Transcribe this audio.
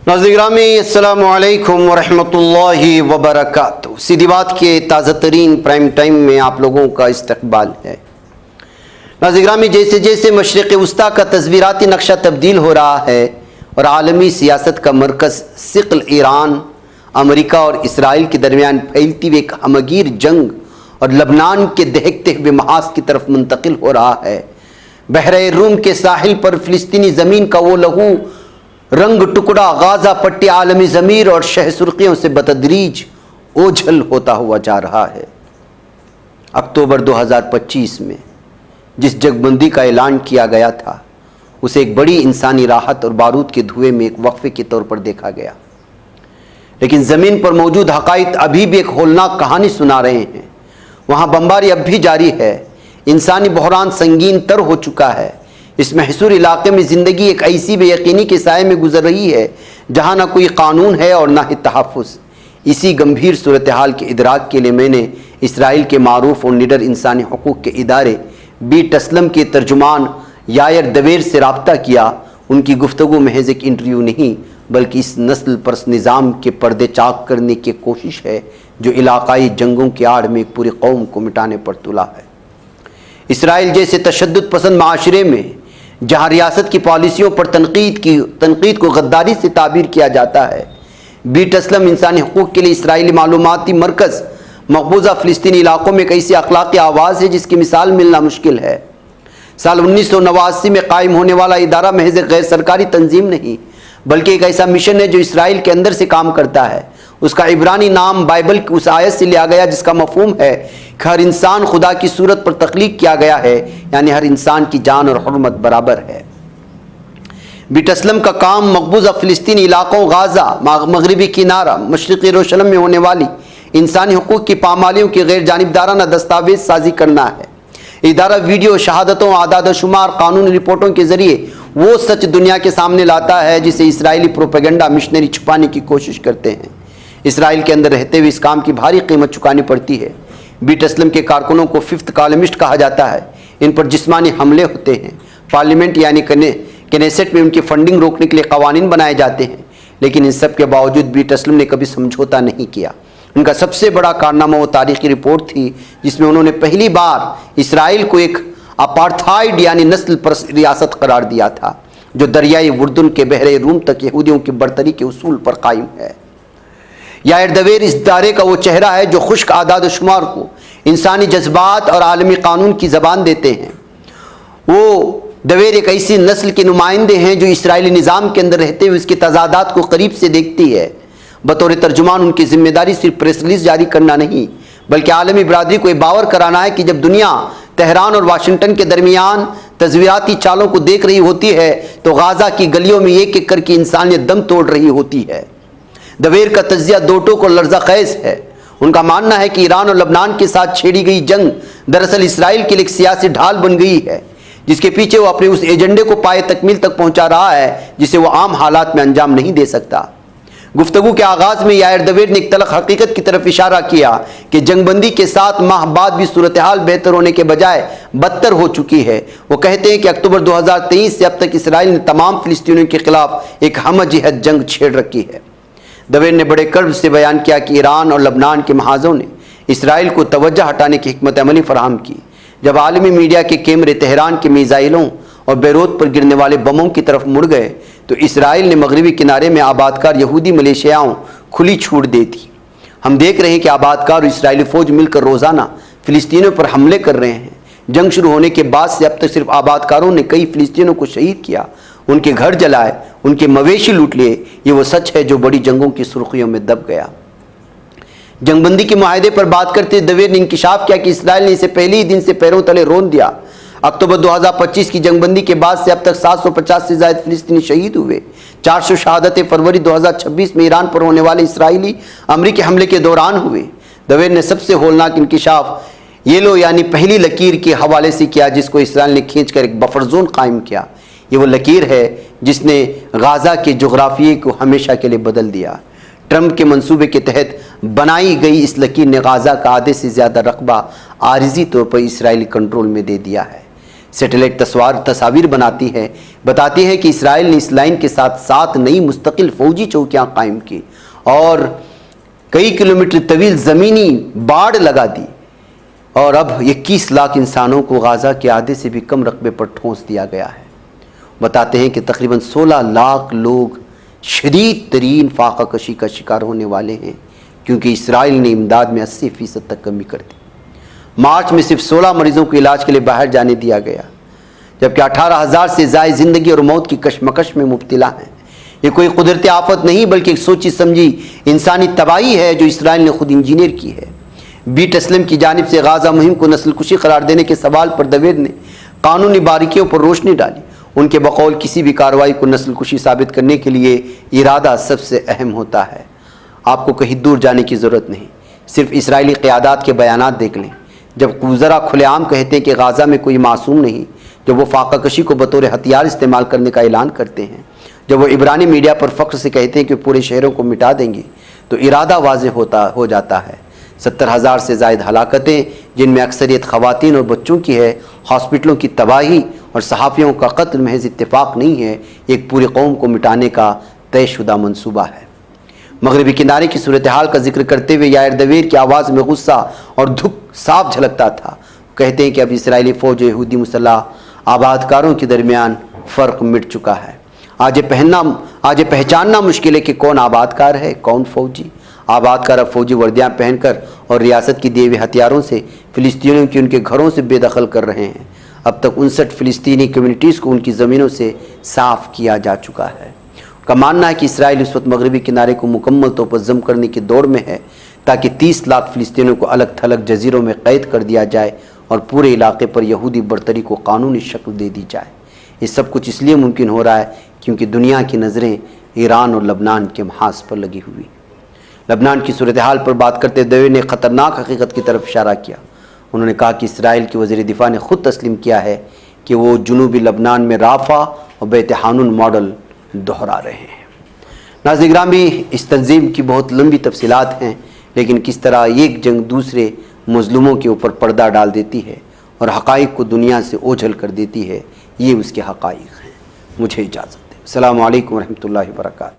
नाज़रीन अस्सलामु अलैकुम वरहमतुल्लाहि वबरकातुहू। सीधी बात के ताज़ा तरीन प्राइम टाइम में आप लोगों का इस्तकबाल है। नाज़रीन जैसे जैसे मशरिक़ वस्ता का तस्वीराती नक्शा तब्दील हो रहा है और आलमी सियासत का मरकज़ सिक़ल ईरान, अमरीका और इसराइल के दरमियान फैलती हुई एक हमगीर जंग और लबनान के दहकते हुए महाज की तरफ मुंतकिल हो रहा है, बहरे रूम के साहिल पर फ़िलिस्तीनी ज़मीन का वो लहू रंग टुकड़ा गाज़ा पट्टी आलमी ज़मीर और शह सुर्खियों से बतदरीज ओझल होता हुआ जा रहा है। अक्टूबर 2025 में जिस जंगबंदी का ऐलान किया गया था उसे एक बड़ी इंसानी राहत और बारूद के धुएं में एक वक्फे के तौर पर देखा गया, लेकिन ज़मीन पर मौजूद हक़ाइक़ अभी भी एक होलनाक कहानी सुना रहे हैं। वहाँ बमबारी अब भी जारी है, इंसानी बहरान संगीन तर हो चुका है। इस महसूर इलाके में ज़िंदगी एक ऐसी बेयकीनी के साए में गुजर रही है जहाँ ना कोई कानून है और ना ही तहफ़्फ़ुज़। इसी गंभीर सूरत हाल के इदराक के लिए मैंने इसराइल के मारूफ और निडर इंसानी हकूक़ के इदारे बीट असलम के तर्जुमान यायर दवेर से रब्ता किया। उनकी गुफ्तगू महज एक इंटरव्यू नहीं बल्कि इस नस्ल परस्त निज़ाम के पर्दे चाक करने की कोशिश है जो इलाकाई जंगों की आड़ में एक पूरी कौम को मिटाने पर तुला है। इसराइल जैसे तशद्दुद पसंद माशरे में जहाँ रियासत की पॉलिसियों पर तनकीद को गद्दारी से ताबीर किया जाता है, बीट असलम इंसानी हकूक़ के लिए इसराइली मालूमाती मरकज़ मकबूजा फ़िलिस्तीनी इलाकों में एक ऐसी अखलाक़ी आवाज़ है जिसकी मिसाल मिलना मुश्किल है। साल 1989 में कायम होने वाला इदारा महज गैर सरकारी तंजीम नहीं बल्कि एक ऐसा मिशन है जो इसराइल के अंदर से काम करता है। उसका इब्रानी नाम बाइबल की उस आयत से लिया गया जिसका मफहूम है कि हर इंसान खुदा की सूरत पर तख्लीक किया गया है, यानी हर इंसान की जान और हुर्मत बराबर है। बीट असलम का काम मकबूजा फ़िलिस्तीनी इलाकों गाज़ा, मगरबी किनारा, मशरिक़ी यरूशलेम में होने वाली इंसानी हुकूक़ की पामालियों की गैर जानिबदाराना दस्तावेज़ साजी करना है। इदारा वीडियो, शहादतों, आदाद शुमार, कानूनी रिपोर्टों के ज़रिए वो सच दुनिया के सामने लाता है जिसे इसराइली प्रोपेगेंडा मिशनरी छुपाने की कोशिश करते हैं। इसराइल के अंदर रहते हुए इस काम की भारी कीमत चुकानी पड़ती है। बीट असलम के कारकुनों को फिफ्थ कॉलमिस्ट कहा जाता है। इन पर जिस्मानी हमले होते हैं। पार्लियामेंट यानी कनेसेट में उनकी फंडिंग रोकने के लिए कवानीन बनाए जाते हैं, लेकिन इन सब के बावजूद बीट असलम ने कभी समझौता नहीं किया। उनका सबसे बड़ा कारनामा वो तारीखी रिपोर्ट थी जिसमें उन्होंने पहली बार इसराइल को एक अपार्थाइड यानी नस्ल पर रियासत करार दिया था जो दरियाई उर्दुन के बहरे रूम तक यहूदियों की बरतरी के उसूल पर कायम है। यायर दवेर इस दायरे का वो चेहरा है जो खुश्क आदाद शुमार को इंसानी जज्बात और आलमी कानून की ज़बान देते हैं। वो दवेर एक ऐसी नस्ल के नुमाइंदे हैं जो इसराइली निज़ाम के अंदर रहते हुए उसकी तजादात को करीब से देखती है। बतौर तर्जुमान उनकी जिम्मेदारी सिर्फ प्रेस रिलीज जारी करना नहीं बल्कि आलमी बरादरी को यह बावर कराना है कि जब दुनिया तेहरान और वाशिंगटन के दरमियान तस्वीराती चालों को देख रही होती है तो गाज़ा की गलियों में एक एक करके इंसानियत दम तोड़ रही होती है। दवेर का तज्जिया दो टोक और लर्जा खैज है। उनका मानना है कि ईरान और लबनान के साथ छेड़ी गई जंग दरअसल इसराइल के लिए एक सियासी ढाल बन गई है जिसके पीछे वो अपने उस एजेंडे को पाए तकमील तक पहुंचा रहा है जिसे वो आम हालात में अंजाम नहीं दे सकता। गुफ्तगू के आगाज़ में यायर दवेर ने एक तलख हकीकत की तरफ इशारा किया कि जंगबंदी के 7 माह बाद भी सूरत हाल बेहतर होने के बजाय बदतर हो चुकी है। वो कहते हैं कि अक्टूबर 2023 से अब तक इसराइल ने तमाम फ़िलिस्तीनियों के खिलाफ एक हमजिहत जंग छेड़ रखी है। दवेर ने बड़े कर्ब से बयान किया कि ईरान और लबनान के महाजों ने इसराइल को तवज्जो हटाने की हिकमत अमली फराहम की। जब आलमी मीडिया के कैमरे तेहरान के मिसाइलों और बेरूत पर गिरने वाले बमों की तरफ मुड़ गए तो इसराइल ने मगरबी किनारे में आबादकार यहूदी मलेशियाओं खुली छूट दे दी। हम देख रहे हैं कि आबादकार और इसराइली फ़ौज मिलकर रोज़ाना फ़िलिस्तीनियों पर हमले कर रहे हैं। जंग शुरू होने के बाद से अब तक सिर्फ आबादकारों ने कई फ़िलिस्तीनियों को शहीद किया, उनके घर जलाए, उनके मवेशी लूट लिए। ये वो सच है जो बड़ी जंगों की सुर्खियों में दब गया। जंगबंदी के मुआहदे पर बात करते दवेर ने इंकिशाफ किया कि इसराइल ने इसे पहले ही दिन से पैरों तले रोन दिया। अक्टूबर 2025 की जंगबंदी के बाद से अब तक 750 से ज़ायद फ़िलिस्तीनी शहीद हुए। 400 शहादतें फरवरी 2026 में ईरान पर होने वाले इसराइली अमरीकी हमले के दौरान हुए। दवेर ने सबसे होलनाक इंकिशाफ येलो यानी पहली लकीर के हवाले से किया जिसको इसराइल ने खींचकर एक बफर जोन कायम किया। ये वो लकीर है जिसने गाज़ा के जोग्राफिए को हमेशा के लिए बदल दिया। ट्रंप के मंसूबे के तहत बनाई गई इस लकीर ने गाज़ा का आधे से ज़्यादा रकबा आरिजी तौर पर इसराइली कंट्रोल में दे दिया है। सैटेलाइट तस्वीर बनाती है, बताती है कि इसराइल ने इस लाइन के साथ 7 नई मुस्तकिल फौजी चौकियां कायम की और कई किलोमीटर तवील ज़मीनी बाड़ लगा दी और अब 21 लाख इंसानों को गाज़ा के आधे से भी कम रकबे पर ठोंस दिया गया है। बताते हैं कि तकरीबन 16 लाख लोग शदीद तरीन फाका कशी का शिकार होने वाले हैं क्योंकि इसराइल ने इमदाद में 80% तक कमी कर दी। मार्च में सिर्फ 16 मरीजों को इलाज के लिए बाहर जाने दिया गया, जबकि 18,000 से ज़ायद ज़िंदगी और मौत की कशमकश में मुब्तला हैं। ये कोई कुदरती आफत नहीं बल्कि एक सोची समझी इंसानी तबाही है जो इसराइल ने खुद इंजीनियर की है। बीट असलम की जानिब से गाज़ा मुहिम को नस्लकुशी करार देने के सवाल पर दवेद ने कानूनी बारीकियों पर रोशनी डाली। उनके बकौल किसी भी कार्रवाई को नस्लकुशी साबित करने के लिए इरादा सबसे अहम होता है। आपको कहीं दूर जाने की ज़रूरत नहीं, सिर्फ इसराइली क़यादात के बयानात देख लें। जब वज़रा खुलेआम कहते हैं कि गाज़ा में कोई मासूम नहीं, जब वो फाका कशी को बतौर हथियार इस्तेमाल करने का ऐलान करते हैं, जब वो इब्रानी मीडिया पर फ़ख्र से कहते हैं कि पूरे शहरों को मिटा देंगे, तो इरादा वाज़ेह हो जाता है। 70,000 से ज़ायद हलाकतें, जिनमें अक्सरियत ख़वातीन और बच्चों की है, हॉस्पिटलों की तबाही और सहाफ़ियों का कत्ल महज इत्तेफाक नहीं है, एक पूरी कौम को मिटाने का तयशुदा मंसूबा है। मगरबी किनारे की सूरत हाल का जिक्र करते हुए यायर दवेर की आवाज़ में गुस्सा और दुख साफ झलकता था। कहते हैं कि अब इसराइली फ़ौज और यहूदी मुसल्लह आबादकारों के दरमियान फ़र्क मिट चुका है। आज ये पहचानना मुश्किल है कि कौन आबादकार है, कौन फ़ौजी। आबादकार अब फ़ौजी वर्दियाँ पहनकर और रियासत की दिए हुए हथियारों से फ़िलिस्तीनियों की उनके घरों से बेदखल कर रहे हैं। अब तक 59 फ़िलिस्तीनी कम्युनिटीज़ को उनकी ज़मीनों से साफ़ किया जा चुका है। का मानना है कि इसराइल इस वक्त मगरबी किनारे को मुकम्मल तौर पर जम करने की दौड़ में है ताकि 30 लाख फ़िलिस्तीनियों को अलग थलग जजीरों में कैद कर दिया जाए और पूरे इलाके पर यहूदी बर्तरी को कानूनी शक्ल दे दी जाए। ये सब कुछ इसलिए मुमकिन हो रहा है क्योंकि दुनिया की नज़रें ईरान और लबनान के महाज पर लगी हुई। लबनान की सूरत हाल पर बात करते दवे ने ख़तरनाक हकीकत की तरफ इशारा किया। उन्होंने कहा कि इसराइल के वज़ीर दिफा ने ख़ुद तस्लीम किया है कि वो जुनूबी लबनान में राफ़ा और बैत हानून मॉडल दोहरा रहे हैं। नाज़रीन गिरामी, इस तंजीम की बहुत लंबी तफसीलात हैं, लेकिन किस तरह एक जंग दूसरे मज़लूमों के ऊपर पर्दा डाल देती है और हक़ाइक़ को दुनिया से ओझल कर देती है, ये उसके हक़ाइक़ हैं। मुझे इजाज़त दें। अस्सलामु अलैकुम व रहमतुल्लाहि व बरकातहू।